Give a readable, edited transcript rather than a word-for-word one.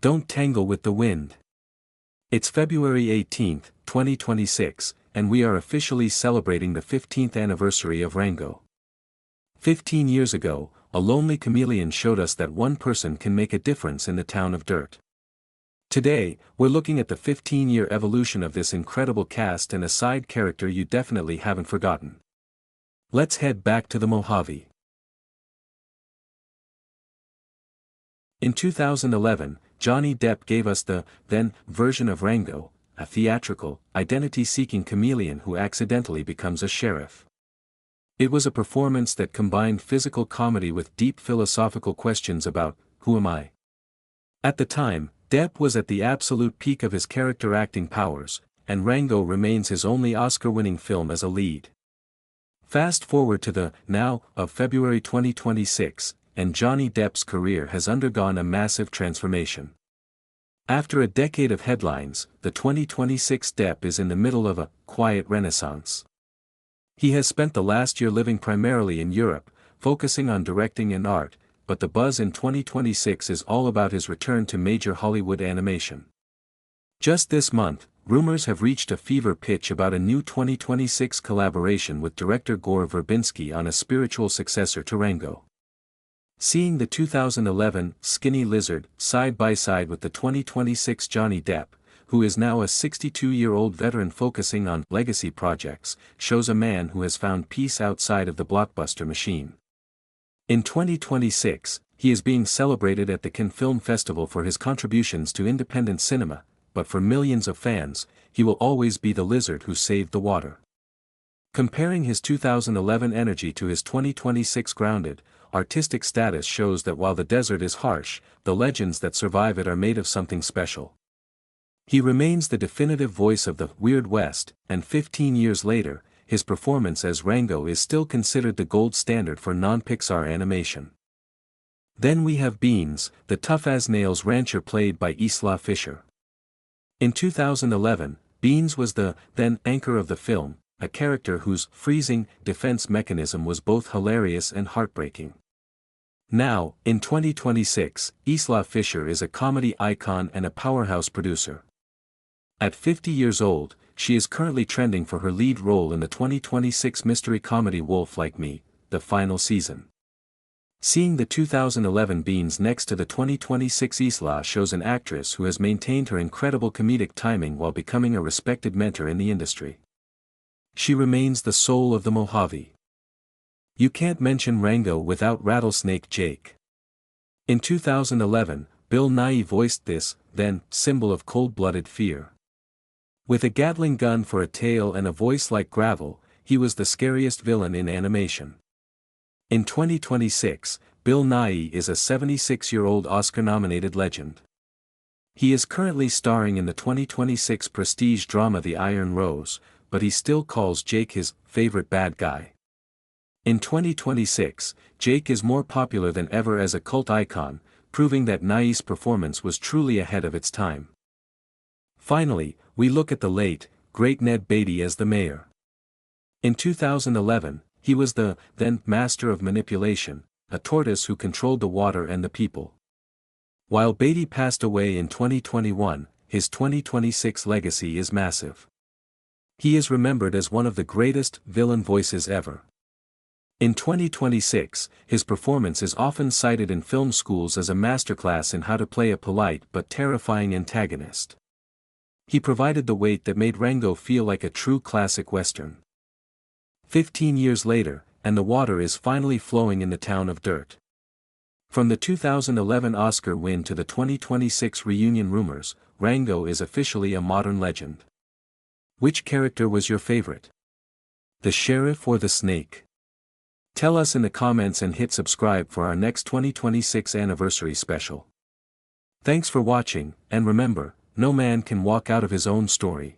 Don't tangle with the wind. It's February 18, 2026, and we are officially celebrating the 15th anniversary of Rango. 15 years ago, a lonely chameleon showed us that one person can make a difference in the town of dirt. Today, we're looking at the 15-year evolution of this incredible cast and a side character you definitely haven't forgotten. Let's head back to the Mojave. In 2011, Johnny Depp gave us the, then, version of Rango, a theatrical, identity-seeking chameleon who accidentally becomes a sheriff. It was a performance that combined physical comedy with deep philosophical questions about, who am I? At the time, Depp was at the absolute peak of his character acting powers, and Rango remains his only Oscar-winning film as a lead. Fast forward to the now of February 2026, and Johnny Depp's career has undergone a massive transformation. After a decade of headlines, the 2026 Depp is in the middle of a quiet renaissance. He has spent the last year living primarily in Europe, focusing on directing and art, but the buzz in 2026 is all about his return to major Hollywood animation. Just this month, rumors have reached a fever pitch about a new 2026 collaboration with director Gore Verbinski on a spiritual successor to Rango. Seeing the 2011 Skinny Lizard side by side with the 2026 Johnny Depp, who is now a 62-year-old veteran focusing on legacy projects, shows a man who has found peace outside of the blockbuster machine. In 2026, he is being celebrated at the Cannes Film Festival for his contributions to independent cinema, but for millions of fans, he will always be the lizard who saved the water. Comparing his 2011 energy to his 2026 grounded, artistic status shows that while the desert is harsh, the legends that survive it are made of something special. He remains the definitive voice of the Weird West, and 15 years later, his performance as Rango is still considered the gold standard for non-Pixar animation. Then we have Beans, the tough-as-nails rancher played by Isla Fisher. In 2011, Beans was the then anchor of the film, a character whose freezing defense mechanism was both hilarious and heartbreaking. Now, in 2026, Isla Fisher is a comedy icon and a powerhouse producer. At 50 years old, she is currently trending for her lead role in the 2026 mystery comedy Wolf Like Me, the final season. Seeing the 2011 Beans next to the 2026 Isla shows an actress who has maintained her incredible comedic timing while becoming a respected mentor in the industry. She remains the soul of the Mojave. You can't mention Rango without Rattlesnake Jake. In 2011, Bill Nighy voiced this, then, symbol of cold-blooded fear. With a Gatling gun for a tail and a voice like gravel, he was the scariest villain in animation. In 2026, Bill Nighy is a 76-year-old Oscar-nominated legend. He is currently starring in the 2026 prestige drama The Iron Rose, but he still calls Jake his favorite bad guy. In 2026, Jake is more popular than ever as a cult icon, proving that Nighy's performance was truly ahead of its time. Finally, we look at the late, great Ned Beatty as the mayor. In 2011, he was the, then, master of manipulation, a tortoise who controlled the water and the people. While Beatty passed away in 2021, his 2026 legacy is massive. He is remembered as one of the greatest villain voices ever. In 2026, his performance is often cited in film schools as a masterclass in how to play a polite but terrifying antagonist. He provided the weight that made Rango feel like a true classic Western. 15 years later, and the water is finally flowing in the town of dirt. From the 2011 Oscar win to the 2026 reunion rumors, Rango is officially a modern legend. Which character was your favorite? The sheriff or the snake? Tell us in the comments and hit subscribe for our next 2026 anniversary special. Thanks for watching, and remember, no man can walk out of his own story.